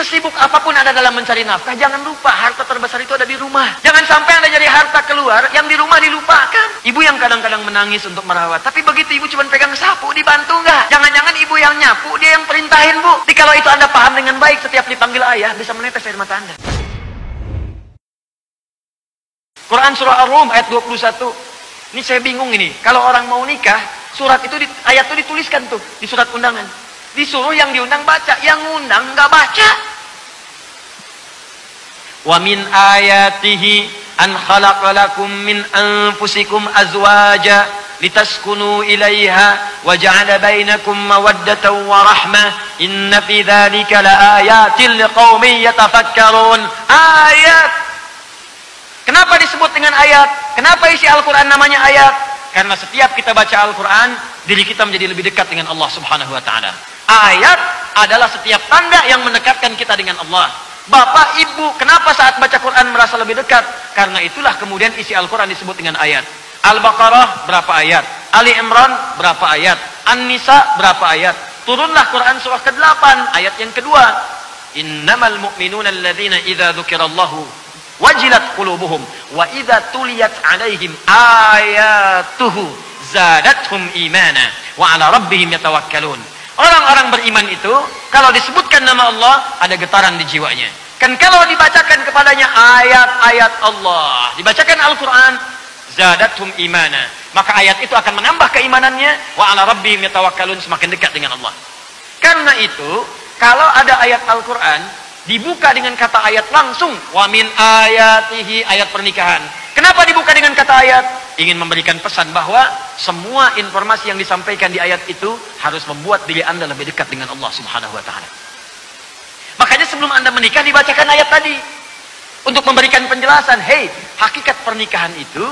sesibuk apapun Anda dalam mencari nafkah, jangan lupa harta terbesar itu ada di rumah. Jangan sampai Anda jadi harta keluar, yang di rumah dilupakan. Ibu yang kadang-kadang menangis untuk merawat, tapi begitu ibu cuma pegang sapu, dibantu nggak? Jangan-jangan ibu yang nyapu, dia yang perintahin, Bu. Jadi kalau itu Anda paham dengan baik, setiap dipanggil ayah, bisa menetes air mata Anda. Quran surah Ar-Rum ayat 21. Ini saya bingung ini. Kalau orang mau nikah, surat itu ayat itu dituliskan tuh di surat undangan. Disuruh yang diundang baca, yang undang nggak baca. Wa min ayatihi an khalaqa lakum min anfusikum azwaja litaskunu ilaiha wa ja'ala bainakum mawaddatan wa rahmah inna fi dzalika laayatin liqaumin yatafakkarun. Ayat. Kenapa disebut dengan ayat? Kenapa isi Al-Quran namanya ayat? Karena setiap kita baca Al-Quran, diri kita menjadi lebih dekat dengan Allah Subhanahu wa Ta'ala. Ayat adalah setiap tanda yang mendekatkan kita dengan Allah. Bapak, ibu, kenapa saat baca Quran merasa lebih dekat? Karena itulah kemudian isi Al-Quran disebut dengan ayat. Al-Baqarah berapa ayat? Ali Imran berapa ayat? An-Nisa berapa ayat? Turunlah Quran surah ke-8, ayat yang kedua. Innamal mu'minuna alladzina idza dzukirallahu wajilat qulubuhum wa idza tuliyat alaihim ayatuhu zadatuhum imana wa ala rabbihim yatawakkalun. Orang-orang beriman itu kalau disebutkan nama Allah ada getaran di jiwanya. Kan kalau dibacakan kepadanya ayat-ayat Allah, dibacakan Al-Quran, zadathum imana, maka ayat itu akan menambah keimanannya, wa ala rabbihim yatawakkalun, semakin dekat dengan Allah. Karena itu kalau ada ayat Al-Quran dibuka dengan kata ayat langsung, wa min ayatihi, ayat pernikahan. Kenapa dibuka dengan kata ayat? Ingin memberikan pesan bahwa semua informasi yang disampaikan di ayat itu harus membuat diri Anda lebih dekat dengan Allah Subhanahu wa Ta'ala. Makanya sebelum Anda menikah dibacakan ayat tadi untuk memberikan penjelasan. Hei, hakikat pernikahan itu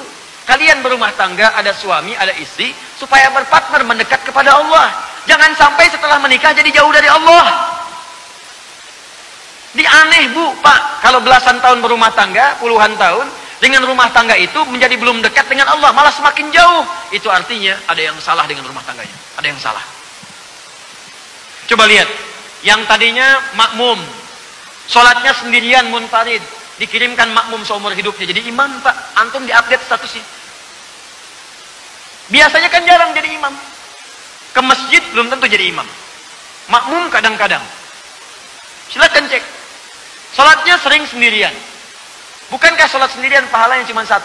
kalian berumah tangga, ada suami, ada istri, supaya berpartner mendekat kepada Allah. Jangan sampai setelah menikah jadi jauh dari Allah. Aneh, Bu, Pak, kalau belasan tahun berumah tangga, puluhan tahun, dengan rumah tangga itu menjadi belum dekat dengan Allah, malah semakin jauh. Itu artinya ada yang salah dengan rumah tangganya. Ada yang salah. Coba lihat, yang tadinya makmum, sholatnya sendirian munfarid, dikirimkan makmum seumur hidupnya jadi imam, Pak. Antum diupdate statusnya. Biasanya kan jarang jadi imam. Ke masjid belum tentu jadi imam. Makmum kadang-kadang. Silakan cek. Sholatnya sering sendirian. Bukankah sholat sendirian pahalanya cuma 1?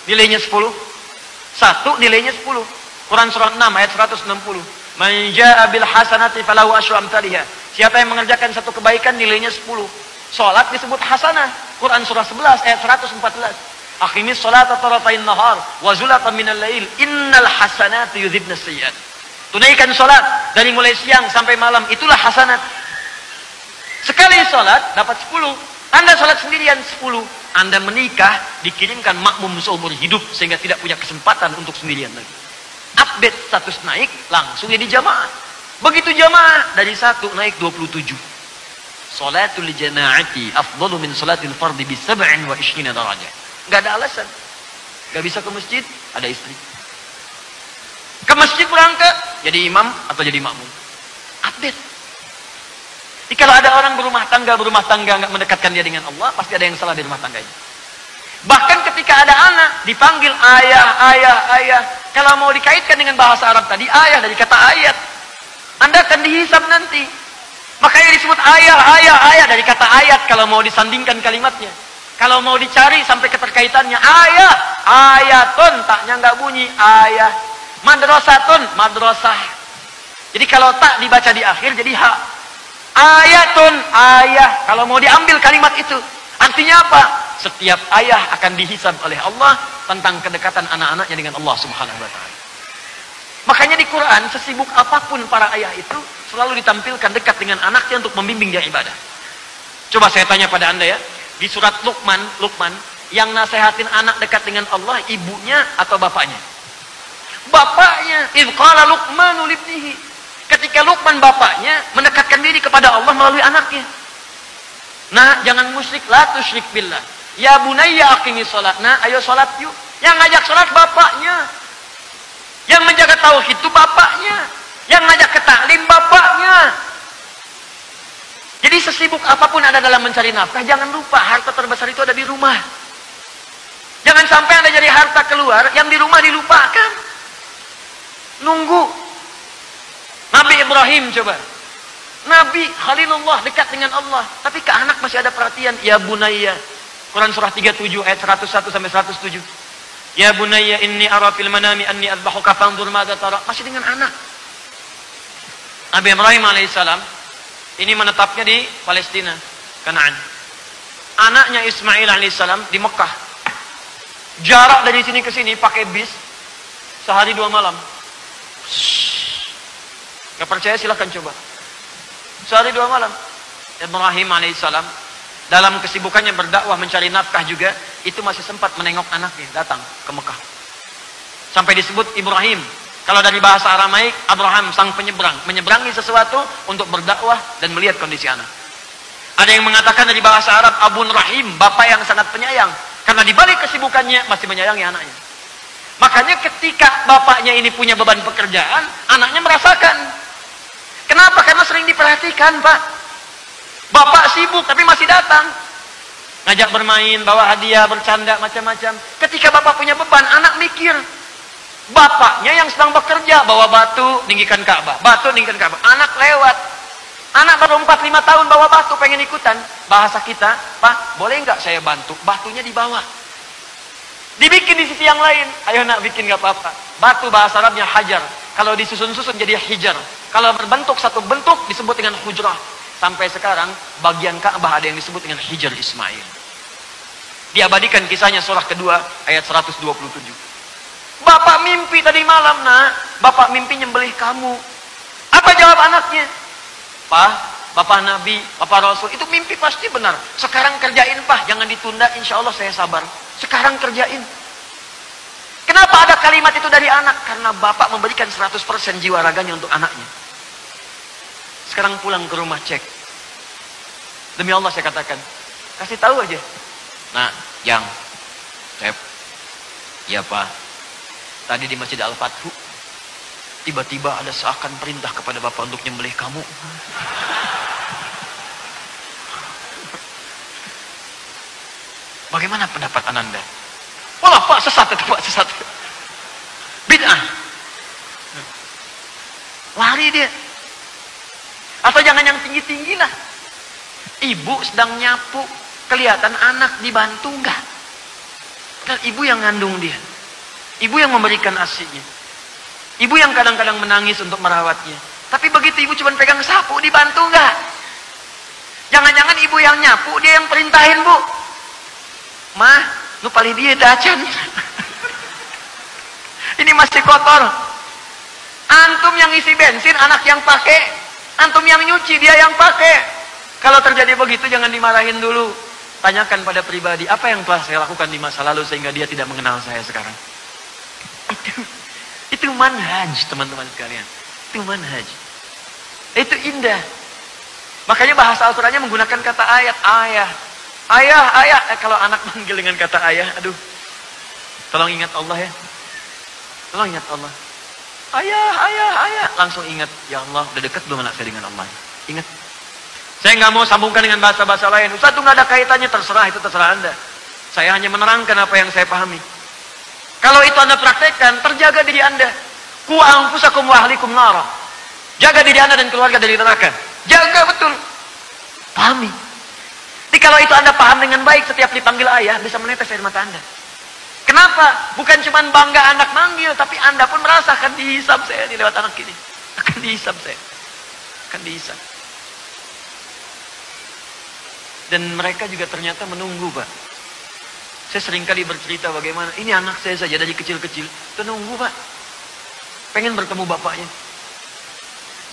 Nilainya 10? 1 nilainya 10. Quran surah 6 ayat 160. Man jaa bil hasanati falahu asyru amsalihha. Siapa yang mengerjakan satu kebaikan nilainya 10. Sholat disebut hasanah. Quran surah 11 ayat 114. Aqimis sholata tarafain nahar wa zulatan minal lail innal hasanati yudhibnas sayyi'at. Tunaikan sholat dari mulai siang sampai malam, itulah hasanat. Sekali sholat dapat 10. Anda sholat sendirian 10. Anda menikah dikirimkan makmum seumur hidup sehingga tidak punya kesempatan untuk sendirian lagi. Update status naik langsung jadi jamaah. Begitu jamaah dari 1 naik 27. Sholatul jamaati afdalu min sholatil fardhi bi 27 darajah. Enggak ada alasan. Enggak bisa ke masjid, ada istri. Ke masjid berangkat jadi imam atau jadi makmum. Update. Jadi kalau ada orang berumah tangga nggak mendekatkan dia dengan Allah, pasti ada yang salah di rumah tangganya. Bahkan ketika ada anak dipanggil ayah. Kalau mau dikaitkan dengan bahasa Arab tadi, ayah dari kata ayat. Anda akan dihisab nanti. Makanya disebut ayah dari kata ayat kalau mau disandingkan kalimatnya. Kalau mau dicari sampai keterkaitannya, ayatun, taknya nggak bunyi, ayah. Madrasatun, madrasah. Jadi kalau tak dibaca di akhir jadi ha. Ayatun, ayah. Kalau mau diambil kalimat itu, artinya apa? Setiap ayah akan dihisab oleh Allah tentang kedekatan anak-anaknya dengan Allah Subhanahu wa Ta'ala. Makanya di Quran, sesibuk apapun para ayah itu selalu ditampilkan dekat dengan anaknya untuk membimbing dia ibadah. Coba saya tanya pada Anda ya, di surat Luqman, yang nasehatin anak dekat dengan Allah, ibunya atau bapaknya? Bapaknya. Idh qala Luqmanu libnihi. Ketika Luqman bapaknya mendekatkan diri kepada Allah melalui anaknya. Nah, jangan musyrik, la tusyrik billah. Ya bunayya aqimis shalat. Nah, ayo salat yuk. Yang ngajak salat bapaknya. Yang menjaga tauhid itu bapaknya. Yang ngajak ke taklim bapaknya. Jadi sesibuk apapun Anda dalam mencari nafkah, jangan lupa harta terbesar itu ada di rumah. Jangan sampai Anda jadi harta keluar, yang di rumah dilupakan. Nunggu. Nabi Ibrahim coba. Nabi Khalilullah dekat dengan Allah, tapi ke anak masih ada perhatian. Ya bunayya. Quran surah 37 ayat 101 sampai 107. Ya bunayya inni ara fil manami anni adbahuka fanzur madza tara. Masih dengan anak. Nabi Ibrahim alaihissalam ini menetapnya di Palestina, Kanaan. Anaknya Ismail alaihissalam di Mekah. Jarak dari sini ke sini pakai bis sehari 2 malam. Gak percaya silahkan coba. Sehari 2 malam. Ibrahim alaihissalam dalam kesibukannya berdakwah mencari nafkah juga, itu masih sempat menengok anaknya datang ke Mekah. Sampai disebut Ibrahim. Kalau dari bahasa Aramaik, Abraham sang penyeberang, menyeberangi sesuatu untuk berdakwah dan melihat kondisi anak. Ada yang mengatakan dari bahasa Arab Abun Rahim, bapak yang sangat penyayang, karena di balik kesibukannya masih menyayangi anaknya. Makanya ketika bapaknya ini punya beban pekerjaan, anaknya merasakan. Kenapa? Karena sering diperhatikan, Pak. Bapak sibuk tapi masih datang. Ngajak bermain, bawa hadiah, bercanda, macam-macam. Ketika bapak punya beban, anak mikir. Bapaknya yang sedang bekerja, bawa batu, tinggikan Ka'bah. Batu, tinggikan Ka'bah. Anak lewat. Anak baru 4-5 tahun bawa batu, pengen ikutan. Bahasa kita, Pak, boleh nggak saya bantu? Batunya dibawa. Dibikin di sisi yang lain. Ayo nak, bikin nggak apa-apa. Batu bahasa Arabnya hajar. Kalau disusun-susun jadi hijar. Kalau berbentuk satu bentuk disebut dengan hujrah. Sampai sekarang bagian Ka'bah ada yang disebut dengan Hijar Ismail. Diabadikan kisahnya surah kedua ayat 127. Bapak mimpi tadi malam, nak. Bapak mimpi nyembelih kamu. Apa jawab anaknya? Pak, Bapak Nabi, Bapak Rasul, itu mimpi pasti benar. Sekarang kerjain, Pak. Jangan ditunda, insya Allah saya sabar. Sekarang kerjain. Kenapa ada kalimat itu dari anak? Karena Bapak memberikan 100% jiwa raganya untuk anaknya. Sekarang pulang ke rumah, cek. Demi Allah saya katakan, kasih tahu aja. Nah, yang Cep. Ya Pak. Tadi di Masjid Al-Fathu, tiba-tiba ada seakan perintah kepada Bapak untuk nyembelih kamu. Bagaimana pendapat Ananda? Walah Pak, sesat itu Pak, sesat. Bid'ah. Lari dia. Atau jangan yang tinggi-tinggi lah. Ibu sedang nyapu, kelihatan anak dibantu enggak? Dan ibu yang ngandung dia. Ibu yang memberikan asinya. Ibu yang kadang-kadang menangis untuk merawatnya. Tapi begitu ibu cuma pegang sapu, dibantu enggak? Jangan-jangan ibu yang nyapu, dia yang perintahin, Bu. Mah, nu paling dia dacan. Ini masih kotor. Antum yang isi bensin, anak yang pakai. Antum yang nyuci, dia yang pakai. Kalau terjadi begitu, jangan dimarahin dulu. Tanyakan pada pribadi, apa yang telah saya lakukan di masa lalu sehingga dia tidak mengenal saya sekarang. Itu manhaj, teman-teman sekalian. Itu manhaj. Itu indah. Makanya bahasa Al-Qur'annya menggunakan kata ayat, ayah. Ayah, ayah. Kalau anak manggil dengan kata ayah, aduh. Tolong ingat Allah ya. Tolong ingat Allah. Ayah, ayah, ayah. Langsung ingat, ya Allah, udah dekat belum anak saya dengan Allah? Ingat. Saya nggak mau sambungkan dengan bahasa-bahasa lain. Ustaz itu nggak ada kaitannya, terserah, itu terserah Anda. Saya hanya menerangkan apa yang saya pahami. Kalau itu Anda praktekkan, terjaga diri Anda. Ku anfusakum wa ahlikum nara. Jaga diri Anda dan keluarga dari neraka. Jaga betul. Pahami. Jadi kalau itu Anda paham dengan baik, setiap dipanggil ayah, bisa menetes air mata Anda. Kenapa? Bukan cuma bangga anak manggil, tapi Anda pun merasa akan dihisab saya nih lewat anak ini. Akan dihisab saya. Akan dihisab. Dan mereka juga ternyata menunggu, Pak. Saya seringkali bercerita bagaimana, ini anak saya saja dari kecil-kecil, itu nunggu Pak. Pengen bertemu bapaknya.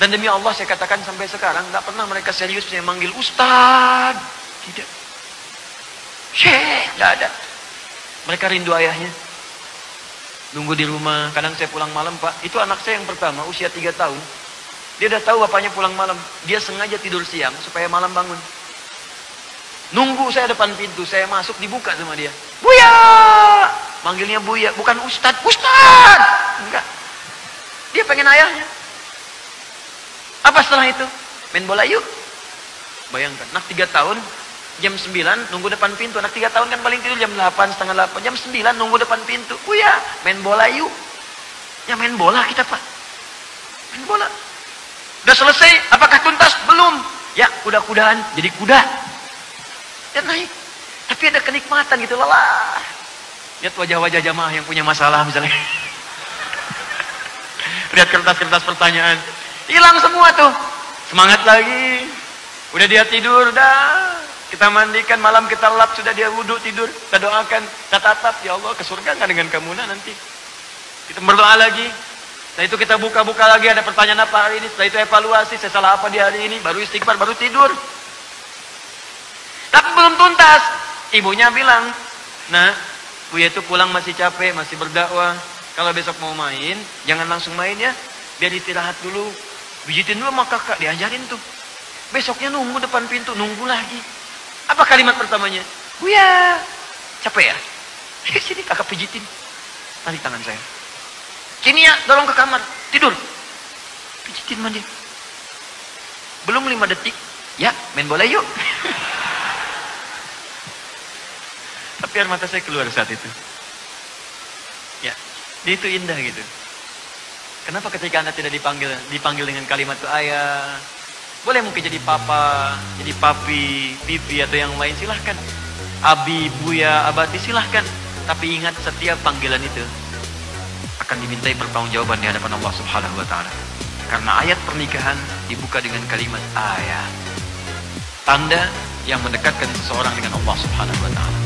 Dan demi Allah saya katakan sampai sekarang, gak pernah mereka serius saya manggil Ustaz. Tidak. Syekh, gak ada. Mereka rindu ayahnya. Nunggu di rumah, kadang saya pulang malam Pak. Itu anak saya yang pertama, usia 3 tahun. Dia udah tahu bapaknya pulang malam. Dia sengaja tidur siang supaya malam bangun. Nunggu saya depan pintu, saya masuk dibuka sama dia. Buya! Manggilnya Buya, bukan Ustadz. Ustadz! Enggak. Dia pengen ayahnya. Apa setelah itu? Main bola yuk. Bayangkan, anak 3 tahun, jam 9 nunggu depan pintu. Anak 3 tahun kan paling tidur jam 8, setengah 8. Jam 9 nunggu depan pintu. Ya, main bola yuk. Ya main bola kita Pak. Main bola. Udah selesai, apakah tuntas? Belum. Ya, kuda-kudaan, jadi kuda. Ya naik. Tapi ada kenikmatan gitu, lelah. Lihat wajah-wajah jamaah yang punya masalah misalnya. Lihat kertas-kertas pertanyaan. Hilang semua tuh. Semangat lagi. Udah dia tidur, udah. Kita mandikan, malam kita lap, sudah dia wudhu tidur. Kita doakan, kita tatap, ya Allah ke surga nggak dengan kamu nanti. Kita berdoa lagi. Setelah itu kita buka-buka lagi, ada pertanyaan apa hari ini. Setelah itu evaluasi, saya salah apa di hari ini. Baru istighfar, baru tidur. Tapi belum tuntas. Ibunya bilang, nah, Buya itu pulang masih capek, masih berdakwah. Kalau besok mau main, jangan langsung main ya. Biar istirahat dulu. Pijitin dulu sama kakak, diajarin tuh. Besoknya nunggu depan pintu, nunggu lagi. Apa kalimat pertamanya? Buya, capek ya? Sini kakak pijitin. Tarik tangan saya. Sini ya, dorong ke kamar, tidur. Pijitin mandi. Belum 5 detik, ya main bola yuk. Tapi air mata saya keluar saat itu. Ya, itu indah gitu. Kenapa ketika Anda tidak dipanggil dengan kalimat itu ayah, boleh mungkin jadi papa, jadi papi, bibi atau yang lain, silahkan. Abi, buya, abati, silahkan. Tapi ingat, setiap panggilan itu akan dimintai pertanggungjawaban di hadapan Allah Subhanahu wa taala. Karena ayat pernikahan dibuka dengan kalimat ayah. Tanda yang mendekatkan seseorang dengan Allah Subhanahu wa taala.